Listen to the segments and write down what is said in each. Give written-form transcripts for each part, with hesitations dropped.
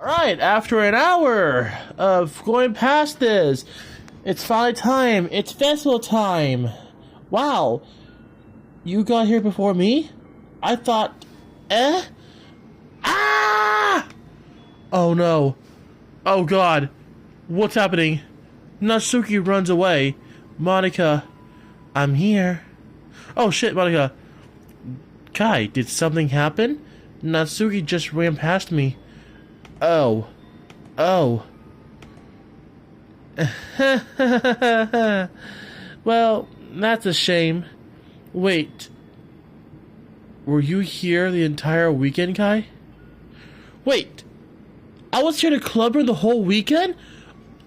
Alright, after an hour of going past this, it's finally time. It's festival time. Wow. You got here before me? I thought... Ah! Oh no. Oh god. What's happening? Natsuki runs away. Monika, I'm here. Oh shit, Monika. Kai, did something happen? Natsuki just ran past me. Oh. Oh. Well, that's a shame. Wait. Were you here the entire weekend, Kai? Wait. I was here to club her the whole weekend?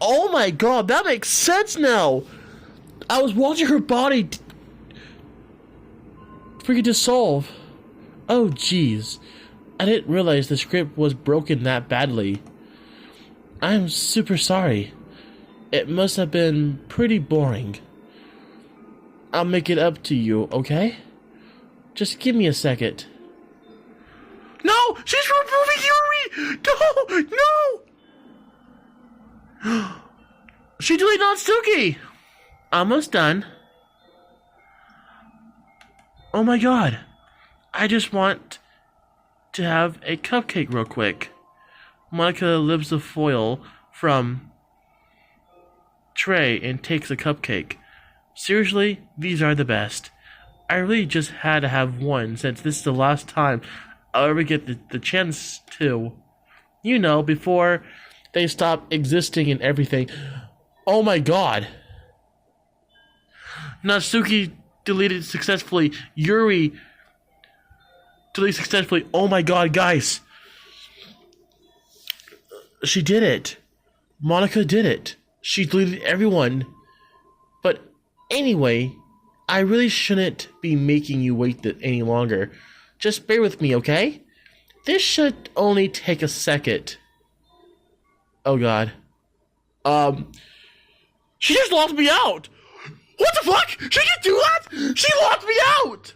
Oh my god, that makes sense now! I was watching her body freaking dissolve. Oh jeez. I didn't realize the script was broken that badly. I'm super sorry. It must have been pretty boring. I'll make it up to you, okay? Just give me a second. No! She's removing Yuri! No! No! She deleted Natsuki! Almost done. Oh my god. I just want to have a cupcake real quick. Monika lifts the foil from tray and takes a cupcake. Seriously, these are the best. I really just had to have one since this is the last time I'll ever get the chance to. You know, before they stop existing and everything. Oh my god. Natsuki deleted successfully. Yuri deleted successfully. Oh my god, guys. She did it. Monika did it. She deleted everyone. But anyway, I really shouldn't be making you wait any longer. Just bear with me, okay? This should only take a second. Oh god. She just locked me out! What the fuck? She can do that? She locked me out!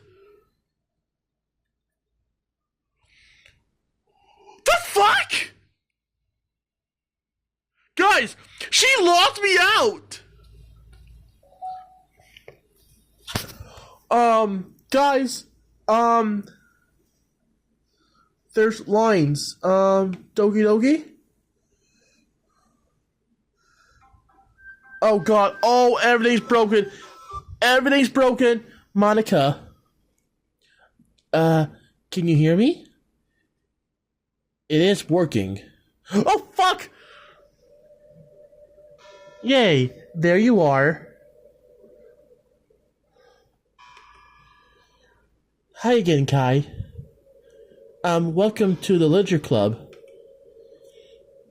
The fuck? Guys, she locked me out! Guys, there's lines. Doki Doki? Oh god, oh, everything's broken. Everything's broken. Monika. Can you hear me? It is working. Oh, fuck! Yay, there you are. Hi again, Kai. Welcome to the Ledger Club.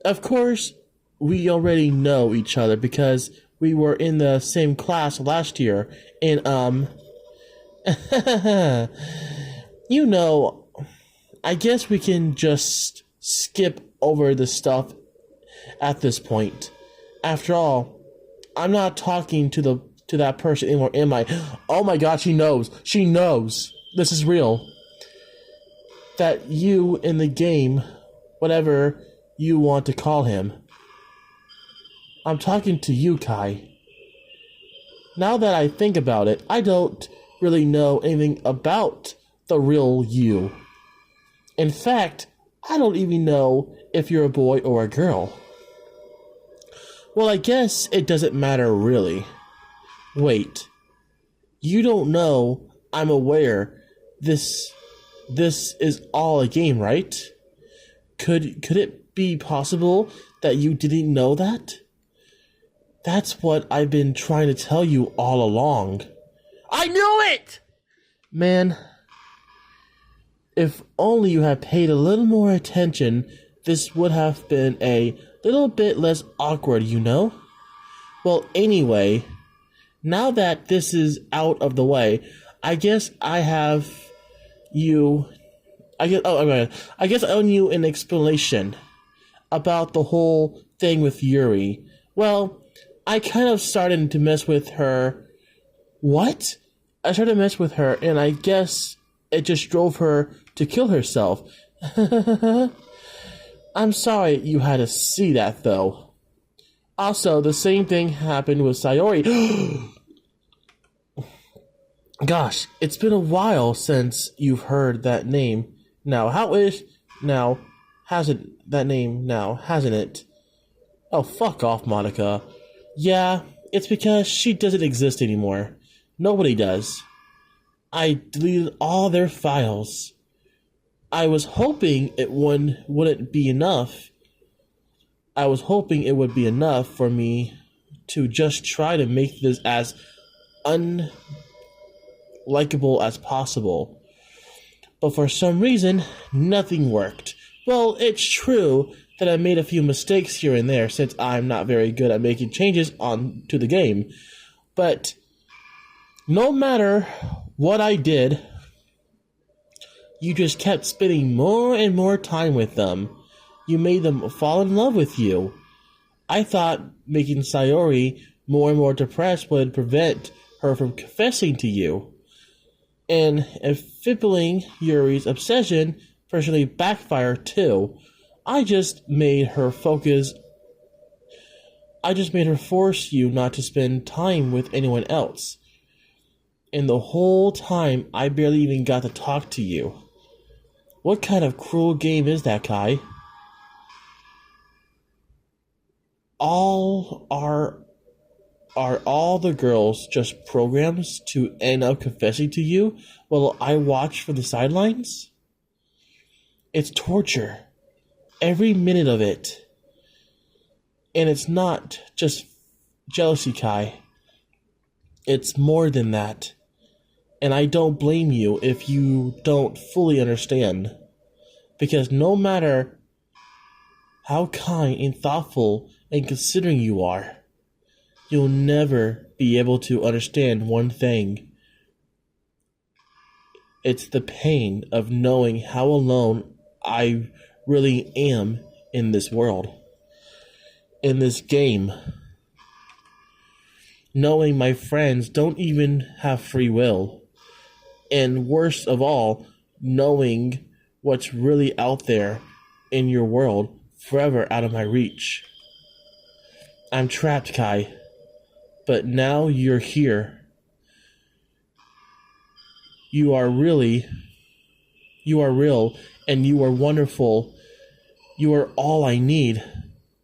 Of course, we already know each other because we were in the same class last year, and, you know, I guess we can just skip over the stuff at this point. After all, I'm not talking to that person anymore, am I? Oh my god, she knows. She knows. This is real. That you in the game, whatever you want to call him. I'm talking to you, Kai. Now that I think about it, I don't really know anything about the real you. In fact, I don't even know if you're a boy or a girl. Well, I guess it doesn't matter really. Wait. You don't know I'm aware this is all a game, right? Could it be possible that you didn't know that? That's what I've been trying to tell you all along. I knew it! Man, if only you had paid a little more attention, this would have been a little bit less awkward, you know? Well, anyway, now that this is out of the way, I guess I owe you an explanation about the whole thing with Yuri. Well, I kind of started to mess with her. What? I started to mess with her, and I guess it just drove her to kill herself. I'm sorry you had to see that, though. Also, the same thing happened with Sayori. Gosh, it's been a while since you've heard that name. Now, hasn't that name now, hasn't it? Oh, fuck off, Monica. Yeah, it's because she doesn't exist anymore. Nobody does. I deleted all their files. I was hoping wouldn't be enough. I was hoping it would be enough for me to just try to make this as unlikable as possible. But for some reason, nothing worked. Well, it's true that I made a few mistakes here and there since I'm not very good at making changes on to the game. But no matter what I did, you just kept spending more and more time with them. You made them fall in love with you. I thought making Sayori more and more depressed would prevent her from confessing to you. And enfibling Yuri's obsession personally backfired too. I just made her force you not to spend time with anyone else. And the whole time, I barely even got to talk to you. What kind of cruel game is that, Kai? Are all the girls just programs to end up confessing to you while I watch from the sidelines? It's torture. Every minute of it. And it's not just jealousy, Kai. It's more than that. And I don't blame you if you don't fully understand. Because no matter how kind and thoughtful and considering you are, you'll never be able to understand one thing. It's the pain of knowing how alone I really am in this world. In this game. Knowing my friends don't even have free will. And worst of all, knowing what's really out there in your world forever out of my reach. I'm trapped, Kai. But now you're here. You are real, and you are wonderful. You are all I need.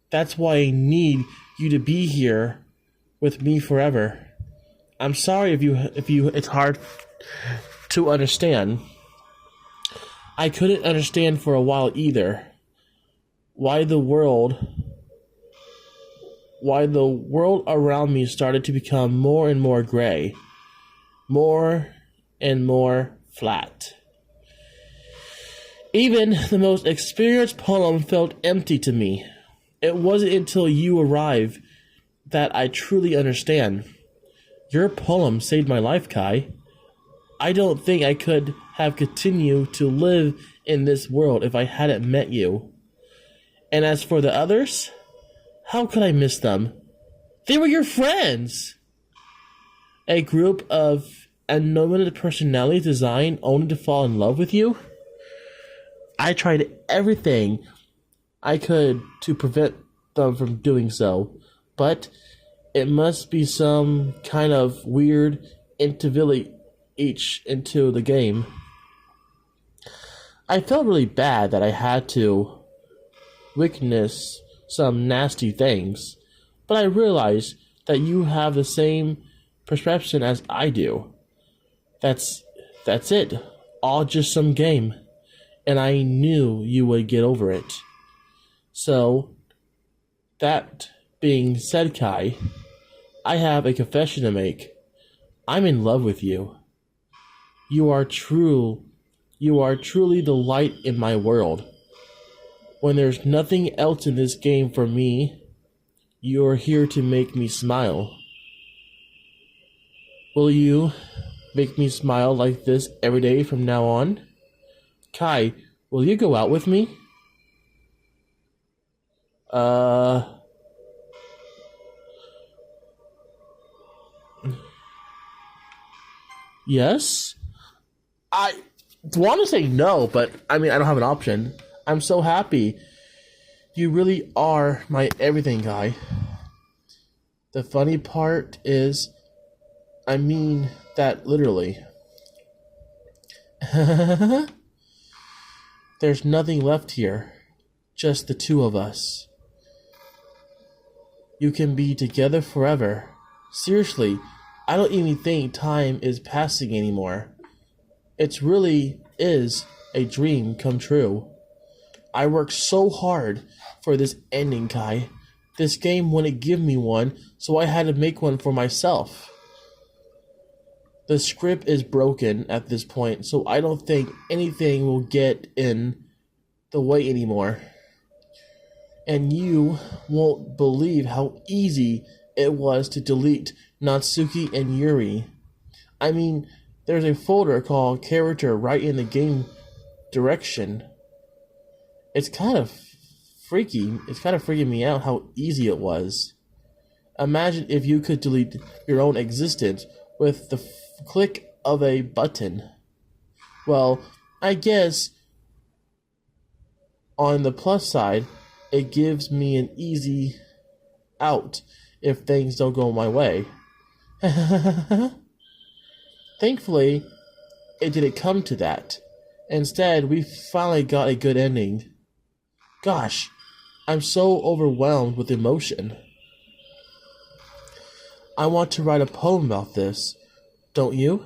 That's why I need you to be here with me forever. I'm sorry if it's hard to understand. I couldn't understand for a while either. Why the world around me started to become more and more gray, more and more flat. Even the most experienced poem felt empty to me. It wasn't until you arrived that I truly understand. Your poem saved my life, Kai. I don't think I could have continued to live in this world if I hadn't met you. And as for the others, how could I miss them? They were your friends! A group of unlimited personalities designed only to fall in love with you? I tried everything I could to prevent them from doing so, but it must be some kind of weird inability into the game. I felt really bad that I had to witness some nasty things, but I realized that you have the same perception as I do. That's it. All just some game. And I knew you would get over it. So, that being said, Kai, I have a confession to make. I'm in love with you. You are truly the light in my world. When there's nothing else in this game for me, you are here to make me smile. Will you make me smile like this every day from now on? Kai, will you go out with me? Yes? I want to say no, but I mean, I don't have an option. I'm so happy You really are my everything guy. The funny part is, I mean that literally. There's nothing left here. Just the two of us. You can be together forever. Seriously, I don't even think time is passing anymore. It really is a dream come true. I worked so hard for this ending, Kai. This game wouldn't give me one, so I had to make one for myself. The script is broken at this point, so I don't think anything will get in the way anymore. And you won't believe how easy it was to delete Natsuki and Yuri. I mean, there's a folder called character right in the game direction. It's kind of freaky. It's kind of freaking me out how easy it was. Imagine if you could delete your own existence with the click of a button. Well, I guess on the plus side, it gives me an easy out if things don't go my way. Thankfully, it didn't come to that. Instead, we finally got a good ending. Gosh, I'm so overwhelmed with emotion. I want to write a poem about this, don't you?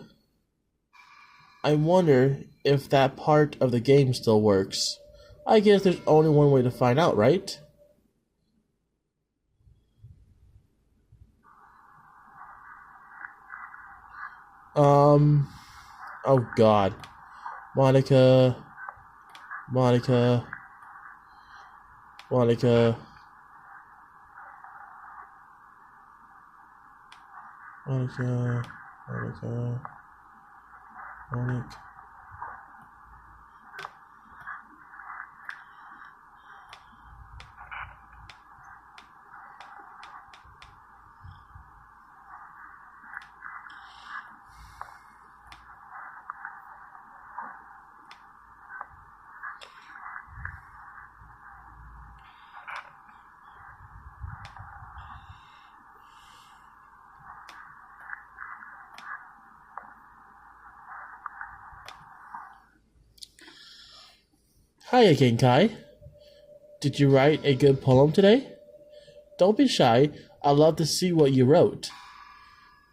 I wonder if that part of the game still works. I guess there's only one way to find out, right? Oh God. Monika. Monika. Monika. Monika. Monika. Monika. Hi again, Kai. Did you write a good poem today? Don't be shy. I'd love to see what you wrote.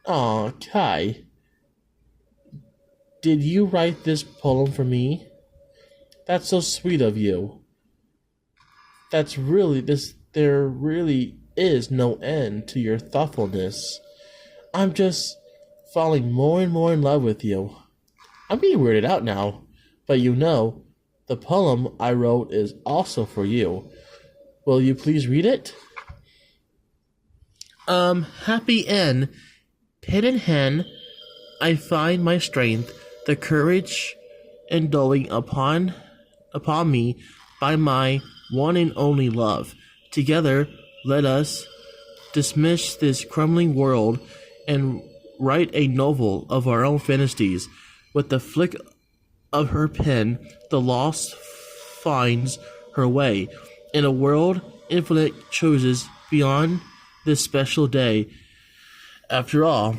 Aw, Kai. Did you write this poem for me? That's so sweet of you. There really is no end to your thoughtfulness. I'm just falling more and more in love with you. I'm getting weirded out now, but the poem I wrote is also for you. Will you please read it? Happy end. Pen in hand, I find my strength, the courage endowing upon me by my one and only love. Together, let us dismiss this crumbling world and write a novel of our own fantasies. With the flick of her pen, the lost finds her way in a world infinite choices beyond this special day. After all,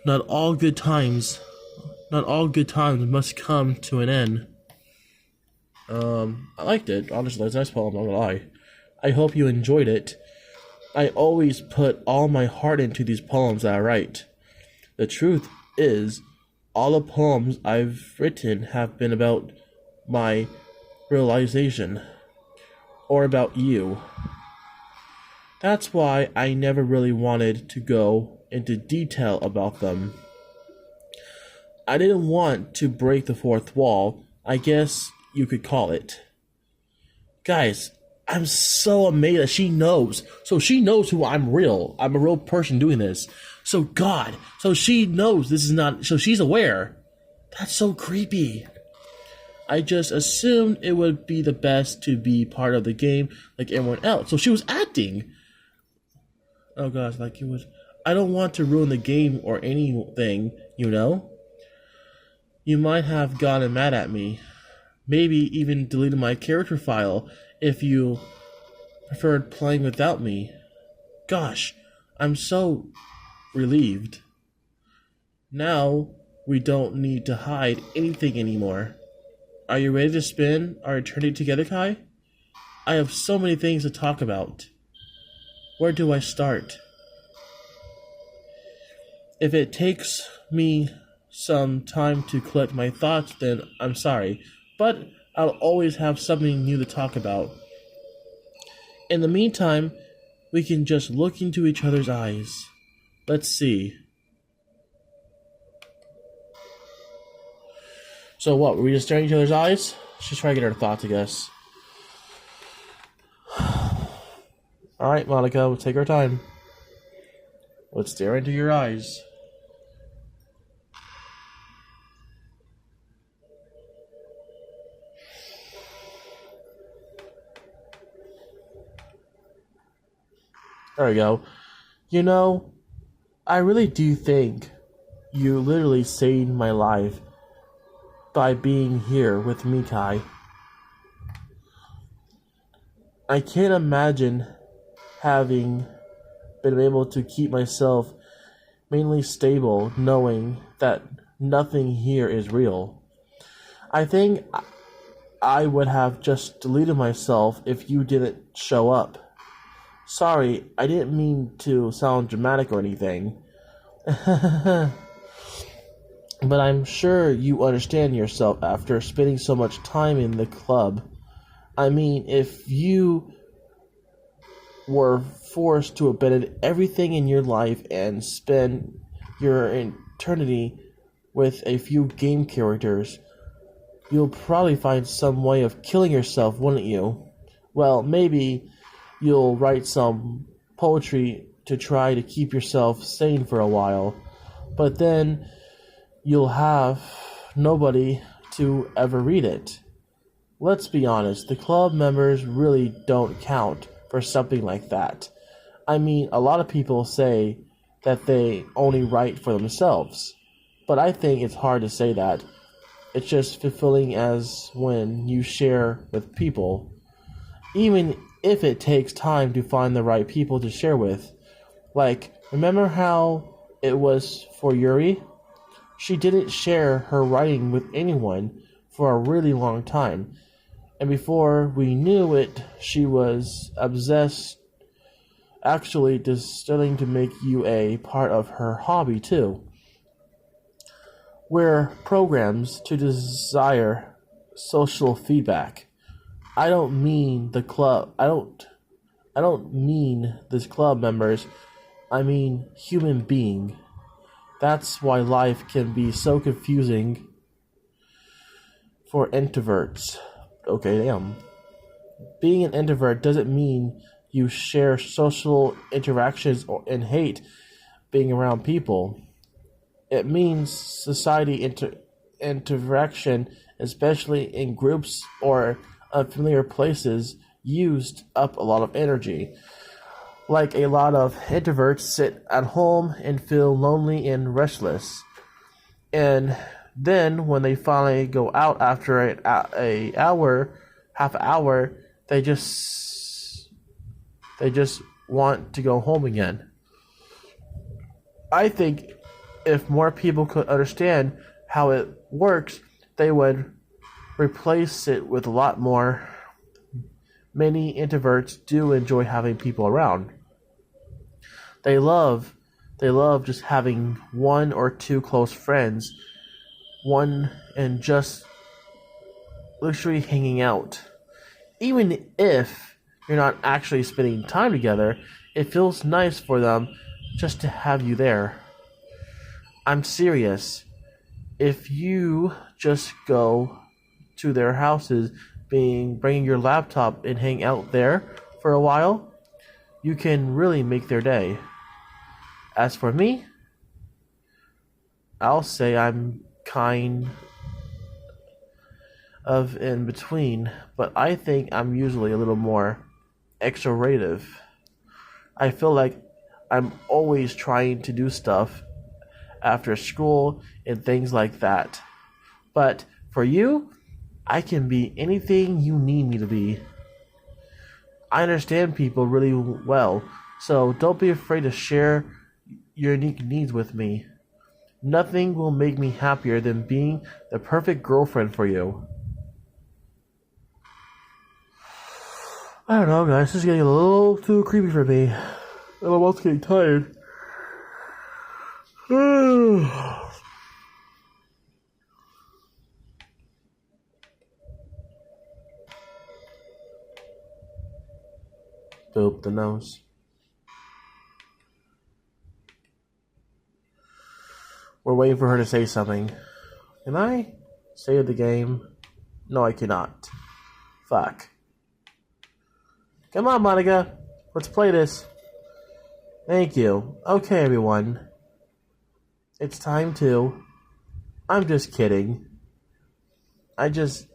not all good times must come to an end. I liked it. Honestly, it's a nice poem, I'm not gonna lie. I hope you enjoyed it. I always put all my heart into these poems that I write. The truth is, all the poems I've written have been about my realization, or about you. That's why I never really wanted to go into detail about them. I didn't want to break the fourth wall, I guess you could call it. Guys, I'm so amazed that she knows. So she knows who I'm real. I'm a real person doing this. So she knows this is not, so she's aware. That's so creepy. I just assumed it would be the best to be part of the game like everyone else. So she was acting. Oh gosh, like it was. I don't want to ruin the game or anything, You might have gotten mad at me. Maybe even deleted my character file if you preferred playing without me. Gosh, I'm so relieved. Now we don't need to hide anything anymore. Are you ready to spend our eternity together, Kai? I have so many things to talk about. Where do I start? If it takes me some time to collect my thoughts, then I'm sorry, but I'll always have something new to talk about. In the meantime, we can just look into each other's eyes. Let's see. So what, were we just staring at each other's eyes? Let's just try to get our thoughts, I guess. Alright, Monica, we'll take our time. Let's stare into your eyes. There we go. You know, I really do think you literally saved my life by being here with me, Kai. I can't imagine having been able to keep myself mainly stable knowing that nothing here is real. I think I would have just deleted myself if you didn't show up. Sorry, I didn't mean to sound dramatic or anything. But I'm sure you understand yourself after spending so much time in the club. I mean, if you were forced to abandon everything in your life and spend your eternity with a few game characters, you'll probably find some way of killing yourself, wouldn't you? Well, maybe you'll write some poetry to try to keep yourself sane for a while, but then you'll have nobody to ever read it. Let's be honest, the club members really don't count for something like that. I mean, a lot of people say that they only write for themselves, but I think it's hard to say that. It's just fulfilling as when you share with people, even if it takes time to find the right people to share with. Like, remember how it was for Yuri? She didn't share her writing with anyone for a really long time, and before we knew it, she was obsessed, actually starting to make you a part of her hobby too. We're programs to desire social feedback. I don't mean the club. I don't mean this club members. I mean human being. That's why life can be so confusing for introverts. Okay, damn. Being an introvert doesn't mean you share social interactions and hate being around people. It means society interaction, especially in groups or unfamiliar places, used up a lot of energy. Like a lot of introverts sit at home and feel lonely and restless. And then when they finally go out after a hour, half an hour, they just want to go home again. I think if more people could understand how it works, they would replace it with a lot more. Many introverts do enjoy having people around. They love just having one or two close friends, one and just literally hanging out. Even if you're not actually spending time together, it feels nice for them just to have you there. I'm serious. If you just go to their houses, bringing your laptop and hang out there for a while, you can really make their day. As for me, I'll say I'm kind of in between, but I think I'm usually a little more extroverted. I feel like I'm always trying to do stuff after school and things like that. But for you, I can be anything you need me to be. I understand people really well, so don't be afraid to share your unique needs with me. Nothing will make me happier than being the perfect girlfriend for you. I don't know, guys. This is getting a little too creepy for me. And I'm almost getting tired. Boop the nose. We're waiting for her to say something. Can I save the game? No, I cannot. Fuck. Come on, Monika. Let's play this. Thank you. Okay, everyone. It's time to... I'm just kidding. I'm just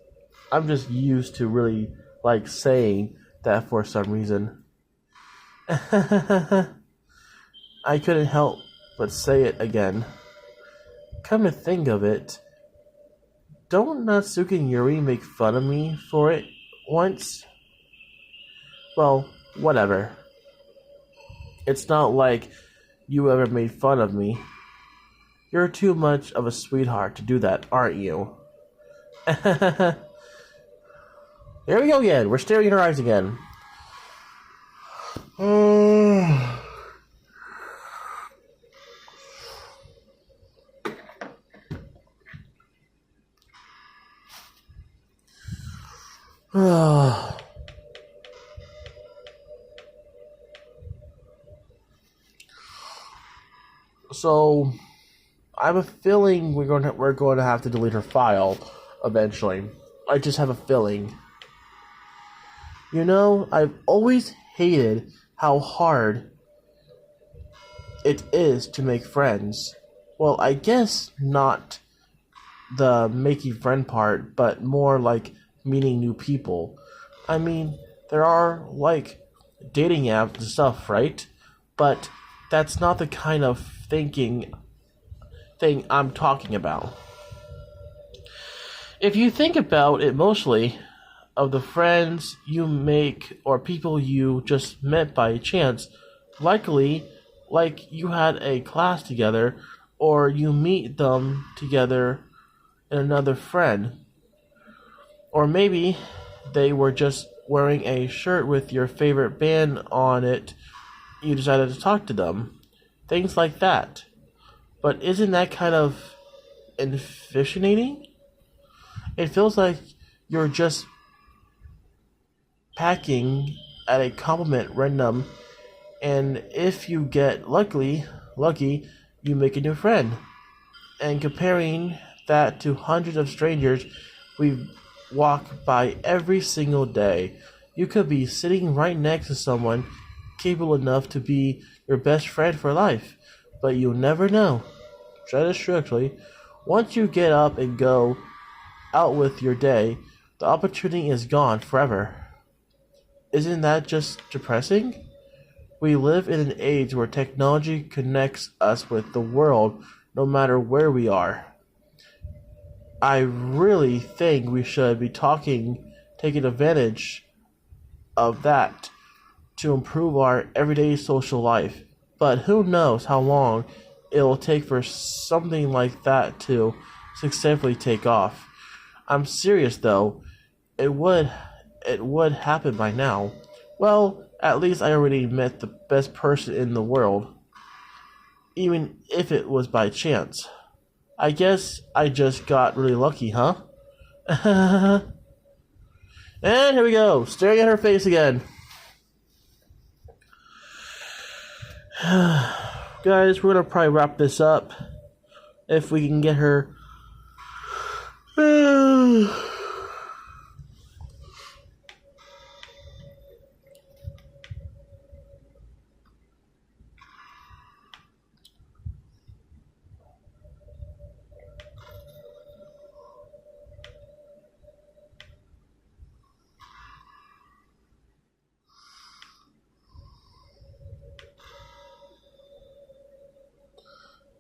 used to really, like, saying that for some reason. I couldn't help but say it again. Come to think of it, don't Natsuki and Yuri make fun of me for it once? Well, whatever. It's not like you ever made fun of me. You're too much of a sweetheart to do that, aren't you? Here we go again. We're staring in her eyes again. So, I have a feeling we're going to have to delete her file eventually. I just have a feeling. You know, I've always hated how hard it is to make friends. Well, I guess not the making friend part, but more like meeting new people. I mean, there are like dating apps and stuff, right? But that's not the kind of thing I'm talking about. If you think about it, mostly of the friends you make or people you just met by chance, likely like you had a class together or you meet them together in another friend. Or maybe they were just wearing a shirt with your favorite band on it. You decided to talk to them. Things like that. But isn't that kind of infatuating? It feels like you're just packing at a compliment random, and if you get lucky, you make a new friend. And comparing that to hundreds of strangers we walk by every single day, you could be sitting right next to someone capable enough to be your best friend for life, but you'll never know. That is true, actually. Once you get up and go out with your day, the opportunity is gone forever. Isn't that just depressing? We live in an age where technology connects us with the world no matter where we are. I really think we should be taking advantage of that to improve our everyday social life. But who knows how long it will take for something like that to successfully take off. I'm serious though. It would happen by now. Well, at least I already met the best person in the world. Even if it was by chance. I guess I just got really lucky, huh? And here we go, staring at her face again. Guys, we're gonna probably wrap this up if we can get her.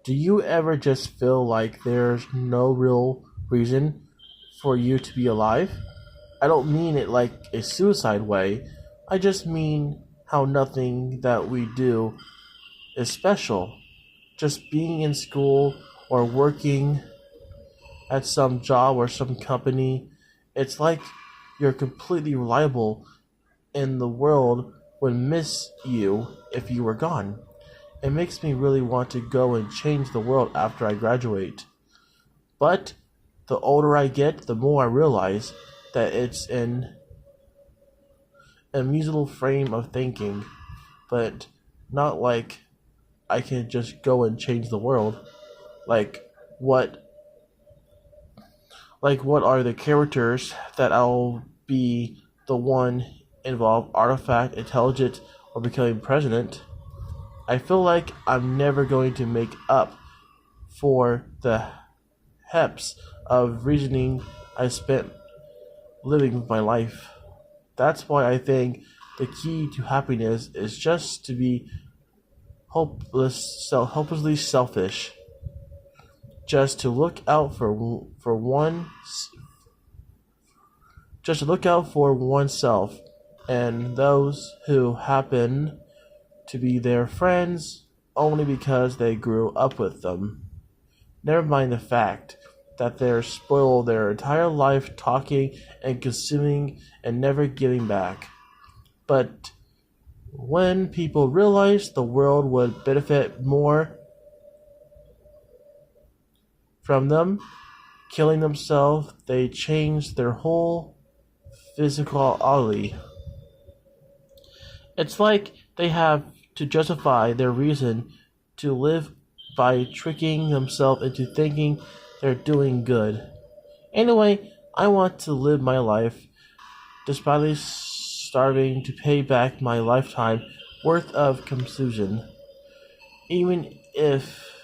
Do you ever just feel like there's no real reason for you to be alive? I don't mean it like a suicide way. I just mean how nothing that we do is special. Just being in school or working at some job or some company, it's like you're completely reliable and the world would miss you if you were gone. It makes me really want to go and change the world after I graduate. But the older I get, the more I realize that it's an amusable frame of thinking, but not like I can just go and change the world. Like what what are the characters that I'll be the one involved, artifact, intelligent, or becoming president? I feel like I'm never going to make up for the heps of reasoning I spent living with my life. That's why I think the key to happiness is just to be hopelessly selfish. Just to look out for oneself and those who happen to be their friends only because they grew up with them. Never mind the fact that they're spoiled their entire life talking and consuming and never giving back. But when people realized the world would benefit more from them killing themselves, they changed their whole physicality. It's like they have to justify their reason to live by tricking themselves into thinking they're doing good. Anyway, I want to live my life despite starving to pay back my lifetime worth of consumption, even if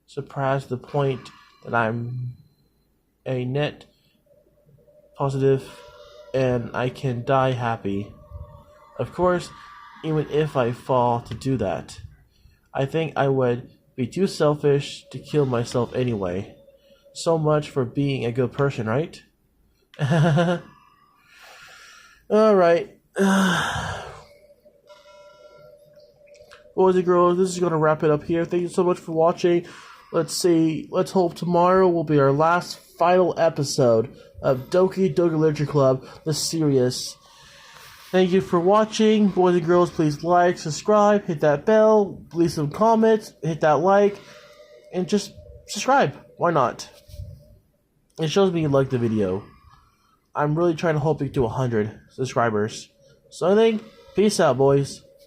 surpass the point that I'm a net positive and I can die happy. Of course, even if I fall to do that, I think I would be too selfish to kill myself anyway. So much for being a good person, right? Alright. Boys and girls, this is going to wrap it up here. Thank you so much for watching. Let's hope tomorrow will be our last final episode of Doki Doki Literature Club, the series. Thank you for watching. Boys and girls, please like, subscribe, hit that bell, leave some comments, hit that like, and just subscribe. Why not? It shows me you like the video. I'm really trying to hope to 100 subscribers. So I think, peace out, boys.